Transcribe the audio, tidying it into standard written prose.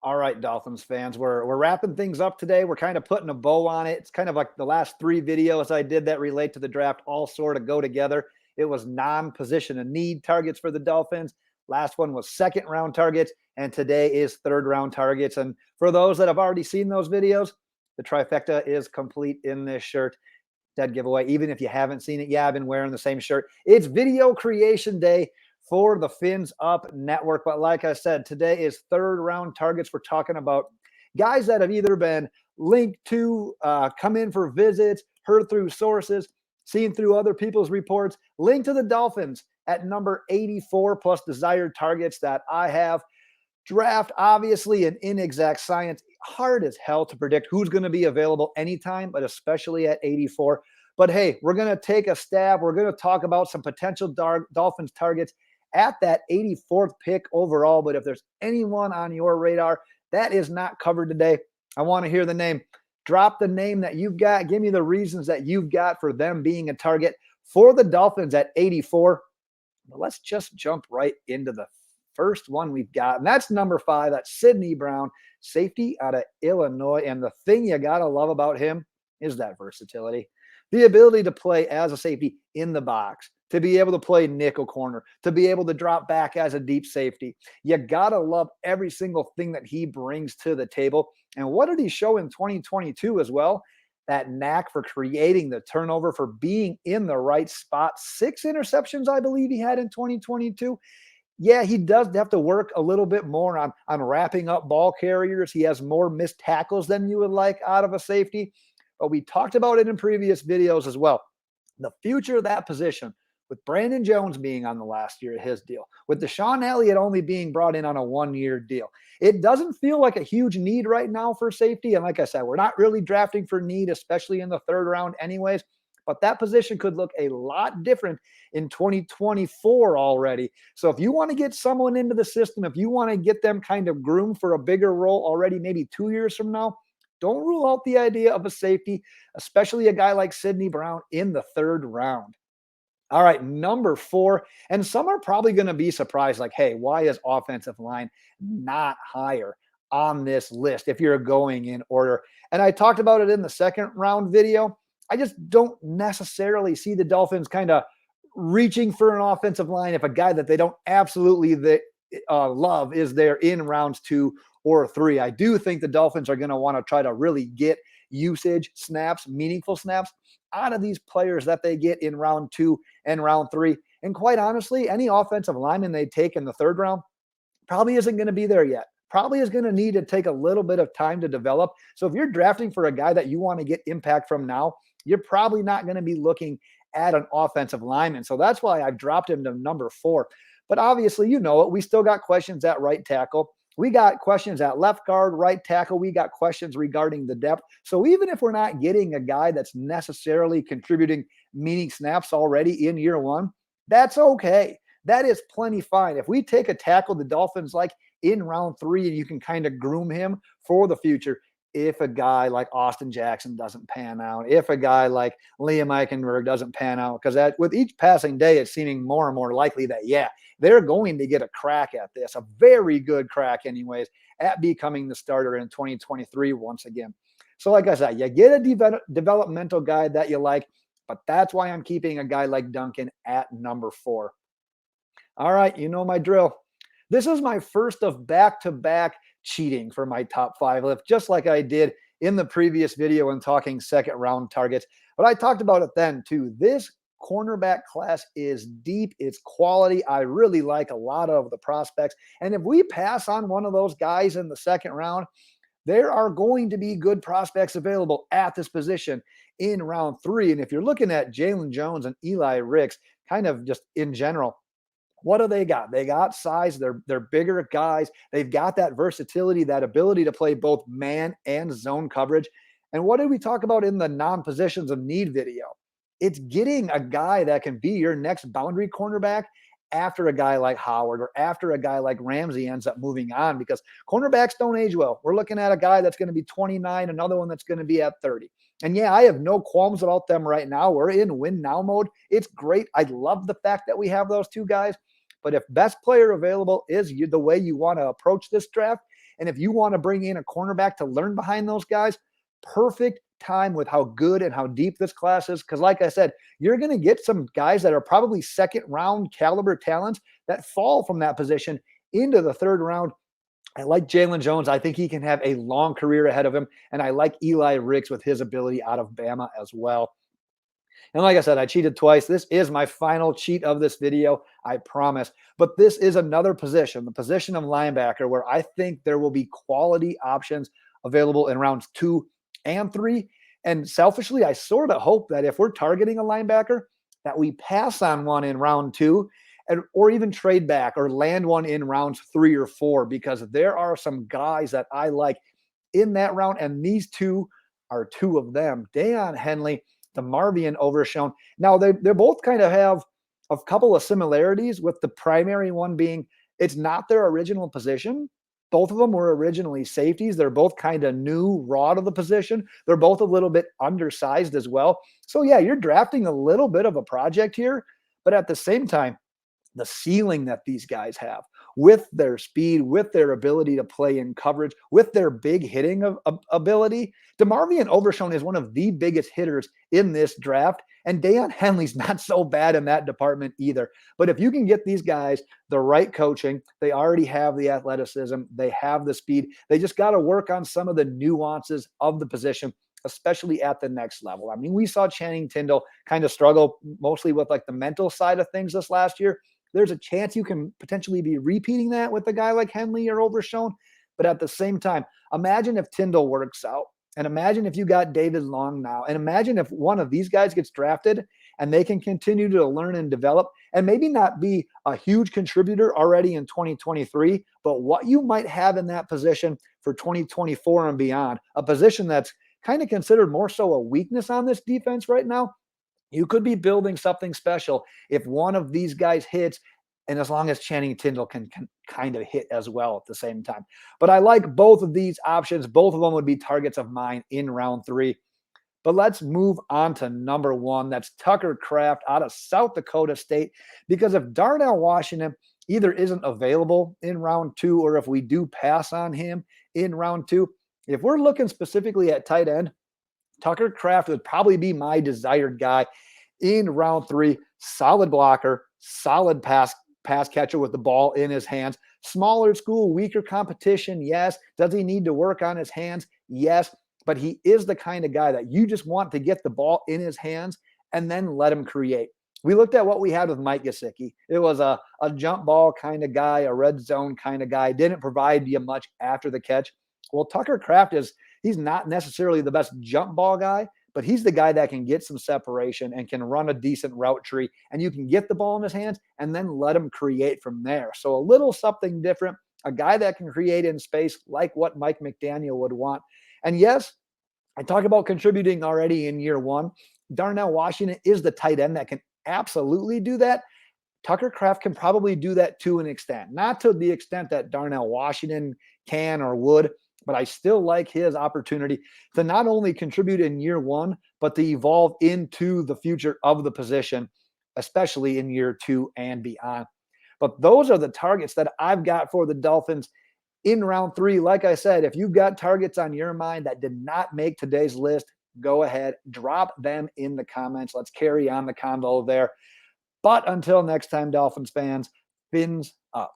All right, Dolphins fans, we're wrapping things up today. We're kind of putting a bow on it. It's kind of like the last three videos I did that relate to the draft all sort of go together. It was non-position of need targets for the Dolphins. Last one was second round targets, and today is third round targets. And for those that have already seen those videos, the trifecta is complete in this shirt. Dead giveaway. Even if you haven't seen it, yeah, I've been wearing the same shirt. It's video creation day for the Fins Up Network. But like I said, today is third round targets. We're talking about guys that have either been linked to, come in for visits, heard through sources, seen through other people's reports, linked to the Dolphins at number 84 plus desired targets that I have. Draft, obviously, an inexact science. Hard as hell to predict who's going to be available anytime, but especially at 84. But hey, we're going to take a stab. We're going to talk about some potential Dolphins targets at that 84th pick overall. But if there's anyone on your radar that is not covered today, I want to hear the name. Drop the name that you've got. Give me the reasons that you've got for them being a target for the Dolphins at 84. But let's just jump right into the first one we've got, and that's number 5. That's Sydney Brown, safety out of Illinois. And the thing you got to love about him is that versatility, the ability to play as a safety in the box, to be able to play nickel corner, to be able to drop back as a deep safety. You got to love every single thing that he brings to the table. And what did he show in 2022 as well? That knack for creating the turnover, for being in the right spot. 6 interceptions, I believe he had in 2022. Yeah, he does have to work a little bit more on wrapping up ball carriers. He has more missed tackles than you would like out of a safety. But we talked about it in previous videos as well. The future of that position, with Brandon Jones being on the last year of his deal, with Deshaun Elliott only being brought in on a 1-year deal, it doesn't feel like a huge need right now for safety. And like I said, we're not really drafting for need, especially in the third round anyways. But that position could look a lot different in 2024 already. So if you want to get someone into the system, if you want to get them kind of groomed for a bigger role already, maybe 2 years from now, don't rule out the idea of a safety, especially a guy like Sydney Brown in the third round. All right, number 4. And some are probably going to be surprised, like, hey, why is offensive line not higher on this list if you're going in order? And I talked about it in the second round video. I just don't necessarily see the Dolphins kind of reaching for an offensive line if a guy that they don't absolutely love is there in rounds 2 or 3. I do think the Dolphins are going to want to try to really get usage snaps, meaningful snaps out of these players that they get in round 2 and round 3. And quite honestly, any offensive lineman they take in the third round probably isn't going to be there yet. Probably is going to need to take a little bit of time to develop. So if you're drafting for a guy that you want to get impact from now, you're probably not going to be looking at an offensive lineman. So that's why I've dropped him to number 4. But obviously, you know it. We still got questions at right tackle. We got questions at left guard, right tackle. We got questions regarding the depth. So even if we're not getting a guy that's necessarily contributing meaning snaps already in year 1, that's okay. That is plenty fine. If we take a tackle the Dolphins like in round 3 and you can kind of groom him for the future, if a guy like Austin Jackson doesn't pan out, if a guy like Liam Eichenberg doesn't pan out, because with each passing day, it's seeming more and more likely that, yeah, they're going to get a crack at this, a very good crack anyways, at becoming the starter in 2023 once again. So like I said, you get a developmental guy that you like, but that's why I'm keeping a guy like Duncan at number 4. All right, you know my drill. This is my first of back-to-back cheating for my top 5 lift, just like I did in the previous video when talking second round targets. But I talked about it then too. This cornerback class is deep. It's quality. I really like a lot of the prospects. And if we pass on one of those guys in the second round, there are going to be good prospects available at this position in round 3. And if you're looking at Jaelyn Jones and Eli Ricks, kind of just in general, what do they got? They got size. They're bigger guys. They've got that versatility, that ability to play both man and zone coverage. And what did we talk about in the non-positions of need video? It's getting a guy that can be your next boundary cornerback after a guy like Howard or after a guy like Ramsey ends up moving on, because cornerbacks don't age well. We're looking at a guy that's going to be 29, another one that's going to be at 30. And yeah, I have no qualms about them right now. We're in win now mode. It's great. I love the fact that we have those two guys. But if best player available is the way you want to approach this draft, And if you want to bring in a cornerback to learn behind those guys, perfect time with how good and how deep this class is. Because like I said, you're going to get some guys that are probably second round caliber talents that fall from that position into the third round. I like Jaylon Jones. I think he can have a long career ahead of him. And I like Eli Ricks with his ability out of Bama as well. And like I said, I cheated twice. This is my final cheat of this video, I promise. But this is another position, the position of linebacker, where I think there will be quality options available in rounds 2 and 3. And selfishly, I sort of hope that if we're targeting a linebacker, that we pass on one in round 2 or even trade back or land one in rounds 3 or 4, because there are some guys that I like in that round. And these two are two of them. Daiyan, Henley, DeMarvion, Overshown. Now, they're both kind of have a couple of similarities, with the primary one being it's not their original position. Both of them were originally safeties. They're both kind of new, raw to the position. They're both a little bit undersized as well. So, yeah, you're drafting a little bit of a project here, but at the same time, the ceiling that these guys have with their speed, with their ability to play in coverage, with their big hitting ability. DeMarvion Overshown is one of the biggest hitters in this draft, and Daiyan Henley's not so bad in that department either. But if you can get these guys the right coaching, they already have the athleticism, they have the speed. They just got to work on some of the nuances of the position, especially at the next level. I mean, we saw Channing Tindall kind of struggle mostly with like the mental side of things this last year. There's a chance you can potentially be repeating that with a guy like Henley or Overshown. But at the same time, imagine if Tindall works out, and imagine if you got David Long now, and imagine if one of these guys gets drafted and they can continue to learn and develop and maybe not be a huge contributor already in 2023, but what you might have in that position for 2024 and beyond, a position that's kind of considered more so a weakness on this defense right now. You could be building something special if one of these guys hits, and as long as Channing Tindall can kind of hit as well at the same time. But I like both of these options. Both of them would be targets of mine in round 3. But let's move on to number 1. That's Tucker Kraft out of South Dakota State. Because if Darnell Washington either isn't available in round 2, or if we do pass on him in round 2, if we're looking specifically at tight end, Tucker Kraft would probably be my desired guy in round 3. Solid blocker, solid pass catcher with the ball in his hands. Smaller school, weaker competition, yes. Does he need to work on his hands? Yes. But he is the kind of guy that you just want to get the ball in his hands and then let him create. We looked at what we had with Mike Gesicki. It was a jump ball kind of guy, a red zone kind of guy, didn't provide you much after the catch. Well, Tucker Kraft he's not necessarily the best jump ball guy, but he's the guy that can get some separation and can run a decent route tree, and you can get the ball in his hands and then let him create from there. So a little something different, a guy that can create in space like what Mike McDaniel would want. And yes, I talk about contributing already in year 1. Darnell Washington is the tight end that can absolutely do that. Tucker Kraft can probably do that to an extent, not to the extent that Darnell Washington can or would, but I still like his opportunity to not only contribute in year 1, but to evolve into the future of the position, especially in year 2 and beyond. But those are the targets that I've got for the Dolphins in round 3. Like I said, if you've got targets on your mind that did not make today's list, go ahead, drop them in the comments. Let's carry on the convo there. But until next time, Dolphins fans, fins up.